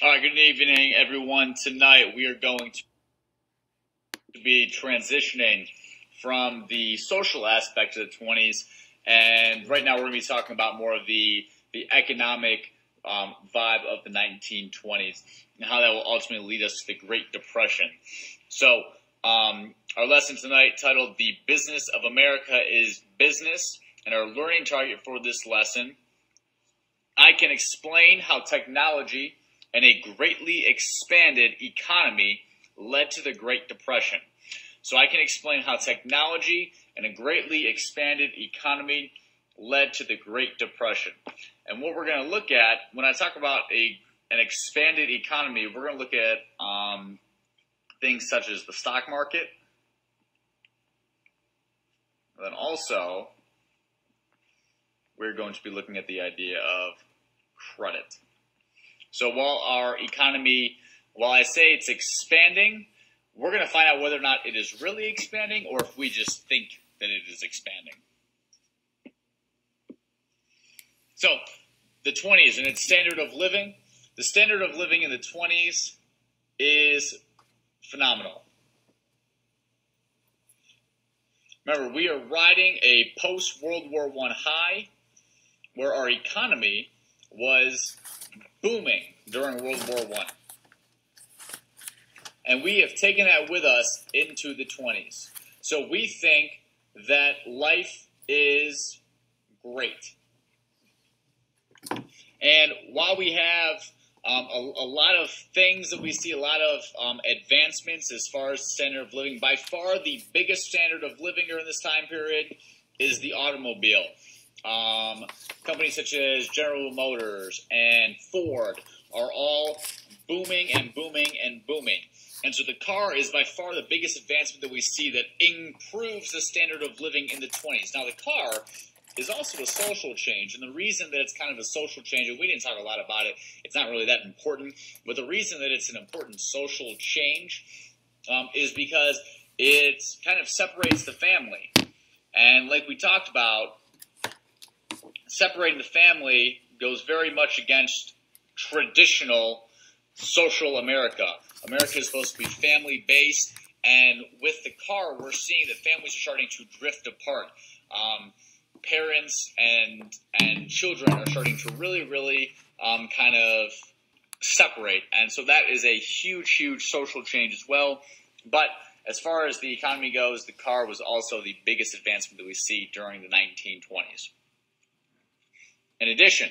All right, good evening, everyone. Tonight we are going to be transitioning from the social aspect of the 20s, and right now we're going to be talking about more of the economic vibe of the 1920s and how that will ultimately lead us to the Great Depression. So, our lesson tonight, titled "The Business of America is Business," and our learning target for this lesson: I can explain how technology and a greatly expanded economy led to the Great Depression. So I can explain how technology and a greatly expanded economy led to the Great Depression. And what we're going to look at when I talk about an expanded economy, we're going to look at things such as the stock market. And then also, we're going to be looking at the idea of credit. So while our economy, while I say it's expanding, we're going to find out whether or not it is really expanding or if we just think that it is expanding. So, the 20s and its standard of living. The standard of living in the 20s is phenomenal. Remember, we are riding a post-World War I high where our economy was booming during World War I. And we have taken that with us into the 20s. So we think that life is great. And while we have a lot of things that we see, a lot of advancements as far as standard of living, by far the biggest standard of living during this time period is the automobile. Companies such as General Motors and Ford are all booming and booming and booming. And so the car is by far the biggest advancement that we see that improves the standard of living in the 20s. Now, the car is also a social change, and the reason that it's kind of a social change, and we didn't talk a lot about it, it's not really that important, but the reason that it's an important social change is because it kind of separates the family. And like we talked about, separating the family goes very much against traditional social America. America is supposed to be family-based, and with the car, we're seeing that families are starting to drift apart. Parents and children are starting to really kind of separate, and so that is a huge social change as well. But as far as the economy goes, the car was also the biggest advancement that we see during the 1920s. In addition,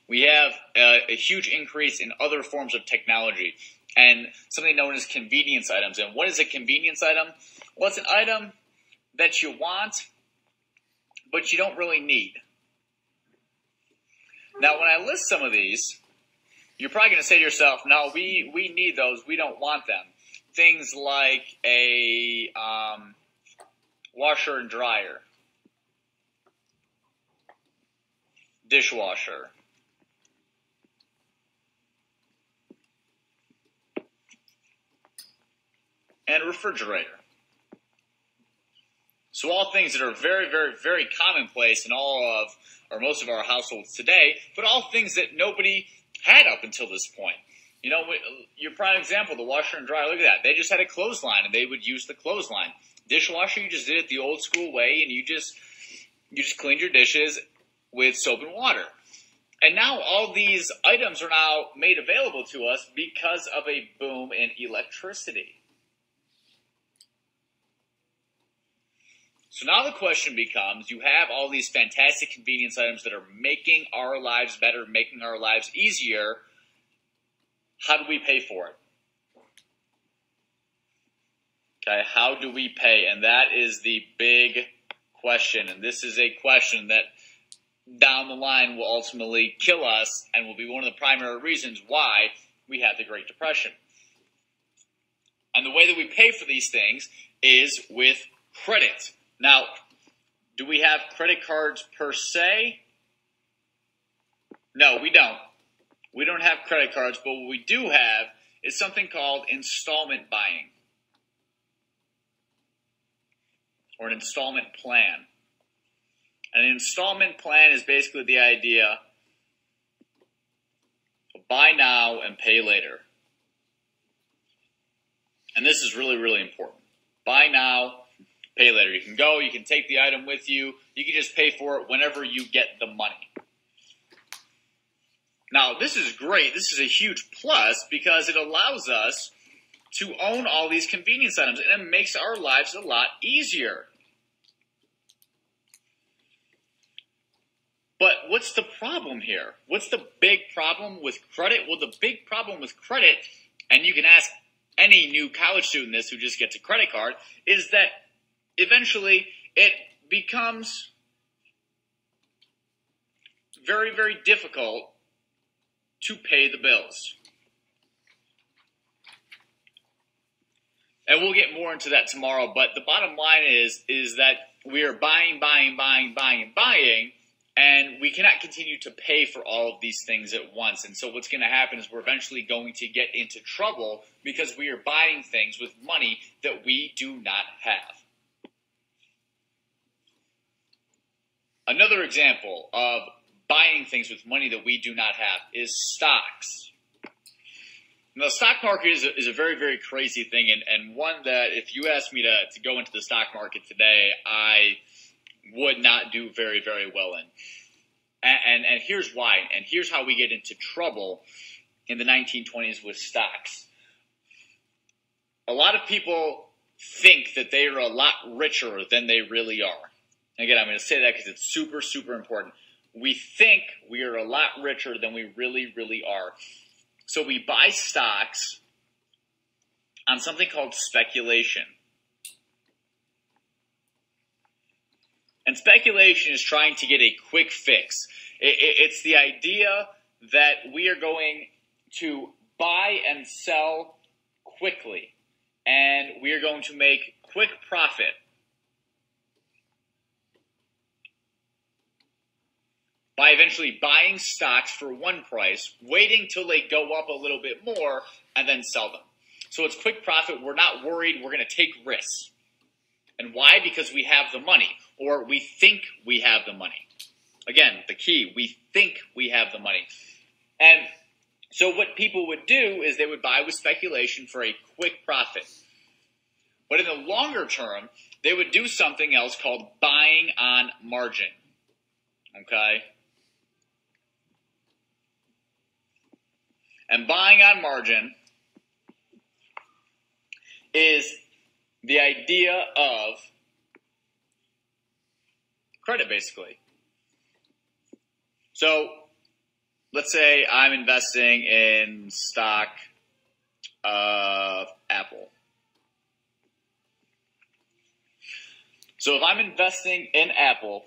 we have a huge increase in other forms of technology and something known as convenience items. And what is a convenience item? Well, it's an item that you want, but you don't really need. Now, when I list some of these, you're probably going to say to yourself, no, we need those. We don't want them. Things like a washer and dryer, dishwasher, and refrigerator. So all things that are very commonplace in all of, or most of our households today, but all things that nobody had up until this point. You know, your prime example, the washer and dryer, look at that. They just had a clothesline, and they would use the clothesline. Dishwasher, you just did it the old school way, and you just cleaned your dishes with soap and water. And now all these items are now made available to us because of a boom in electricity. So now the question becomes, you have all these fantastic convenience items that are making our lives better, making our lives easier. How do we pay for it? Okay, how do we pay? And that is the big question. And this is a question that down the line will ultimately kill us and will be one of the primary reasons why we had the Great Depression. And the way that we pay for these things is with credit. Now, do we have credit cards per se? No, we don't. We don't have credit cards, but what we do have is something called installment buying, or an installment plan. And an installment plan is basically the idea buy now and pay later. And this is really, really important. Buy now, pay later. You can go, you can take the item with you, you can just pay for it whenever you get the money. Now, this is great. This is a huge plus because it allows us to own all these convenience items, and it makes our lives a lot easier. But what's the problem here? What's the big problem with credit? Well, the big problem with credit, and you can ask any new college student this who just gets a credit card, is that eventually it becomes very, very difficult to pay the bills. And we'll get more into that tomorrow, but the bottom line is that we are buying, and we cannot continue to pay for all of these things at once. And so what's going to happen is we're eventually going to get into trouble because we are buying things with money that we do not have. Another example of buying things with money that we do not have is stocks. Now, the stock market is a very, very crazy thing, and one that if you asked me to go into the stock market today, I would not do very, very well in. And here's why, and here's how we get into trouble in the 1920s with stocks. A lot of people think that they are a lot richer than they really are. Again, I'm going to say that because it's super, super important. We think we are a lot richer than we really, really are. So we buy stocks on something called speculation. And speculation is trying to get a quick fix. It's the idea that we are going to buy and sell quickly, and we are going to make quick profit by eventually buying stocks for one price, waiting till they go up a little bit more, and then sell them. So it's quick profit. We're not worried. We're going to take risks. And why? Because we have the money, or we think we have the money. Again, the key, we think we have the money. And so what people would do is they would buy with speculation for a quick profit. But in the longer term, they would do something else called buying on margin. Okay? And buying on margin is the idea of credit, basically. So, let's say I'm investing in stock of Apple. So if I'm investing in Apple,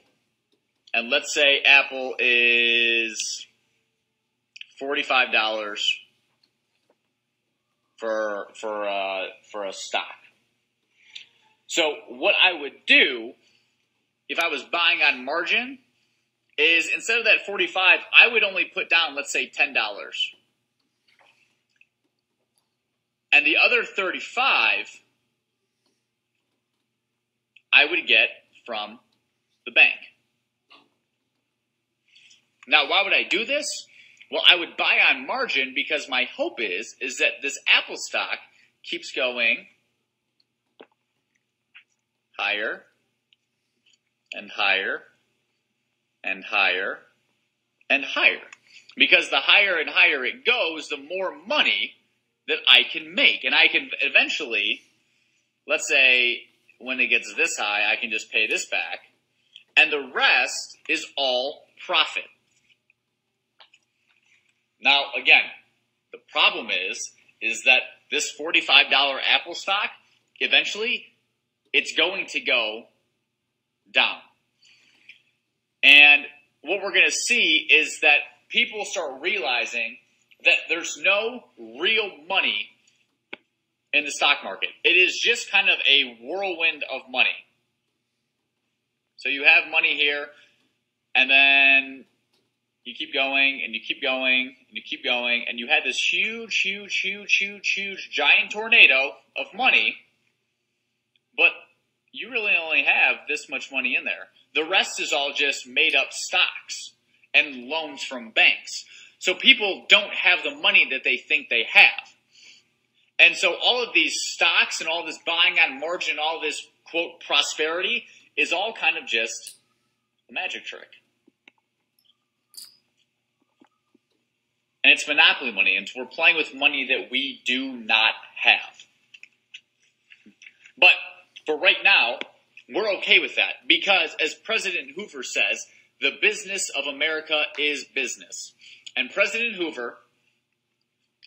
and let's say Apple is $45 for a stock. So what I would do if I was buying on margin is instead of that 45, I would only put down, let's say, $10. And the other 35 I would get from the bank. Now, why would I do this? Well, I would buy on margin because my hope is that this Apple stock keeps going higher and higher and higher and higher. Because the higher and higher it goes, the more money that I can make. And I can eventually, let's say when it gets this high, I can just pay this back. And the rest is all profit. Now, again, the problem is that this $45 Apple stock, eventually, it's going to go down. And what we're going to see is that people start realizing that there's no real money in the stock market. It is just kind of a whirlwind of money. So you have money here, and then you keep going, and you keep going, and you keep going, and you had this huge giant tornado of money, but you really only have this much money in there. The rest is all just made up stocks and loans from banks. So people don't have the money that they think they have. And so all of these stocks and all this buying on margin, all this, quote, prosperity is all kind of just a magic trick. And it's monopoly money, and we're playing with money that we do not have. But for right now, we're okay with that because, as President Hoover says, the business of America is business. And President Hoover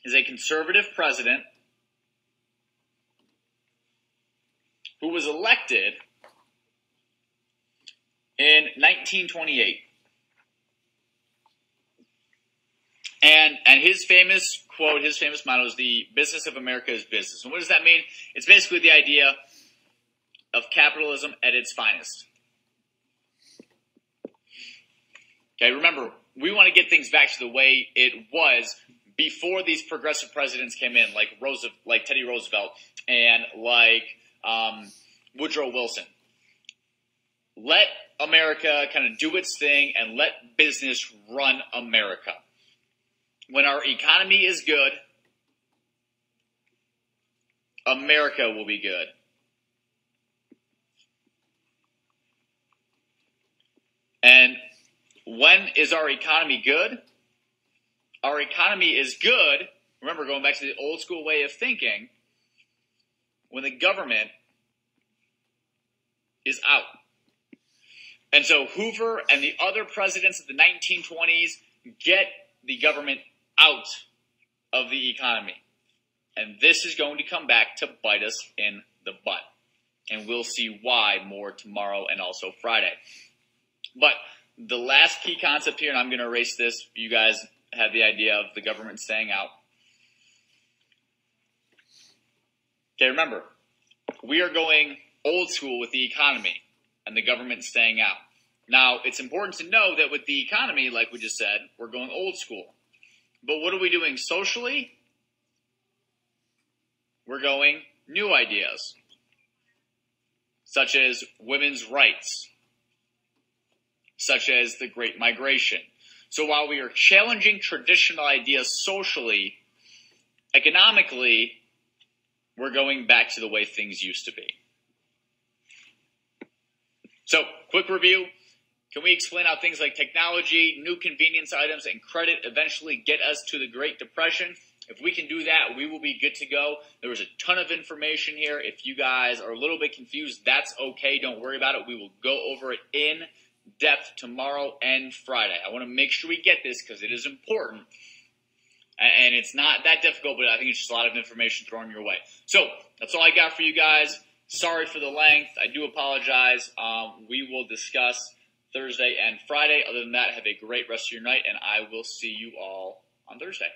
is a conservative president who was elected in 1928. And his famous quote, his famous motto is the business of America is business. And what does that mean? It's basically the idea of capitalism at its finest. Okay, remember, we want to get things back to the way it was before these progressive presidents came in, like Teddy Roosevelt and like Woodrow Wilson. Let America kind of do its thing and let business run America. When our economy is good, America will be good. And when is our economy good? Our economy is good, remember, going back to the old school way of thinking, when the government is out. And so Hoover and the other presidents of the 1920s get the government out of the economy. And this is going to come back to bite us in the butt. And we'll see why more tomorrow and also Friday. But the last key concept here, and I'm going to erase this, you guys have the idea of the government staying out. Okay, remember, we are going old school with the economy and the government staying out. Now, it's important to know that with the economy, like we just said, we're going old school. But what are we doing socially? We're going new ideas, such as women's rights, such as the Great Migration. So while we are challenging traditional ideas socially, economically, we're going back to the way things used to be. So, quick review. Can we explain how things like technology, new convenience items, and credit eventually get us to the Great Depression? If we can do that, we will be good to go. There was a ton of information here. If you guys are a little bit confused, that's okay. Don't worry about it. We will go over it in depth tomorrow and Friday. I want to make sure we get this because it is important. And it's not that difficult, but I think it's just a lot of information thrown your way. So, that's all I got for you guys. Sorry for the length. I do apologize. We will discuss Thursday and Friday. Other than that, have a great rest of your night, and I will see you all on Thursday.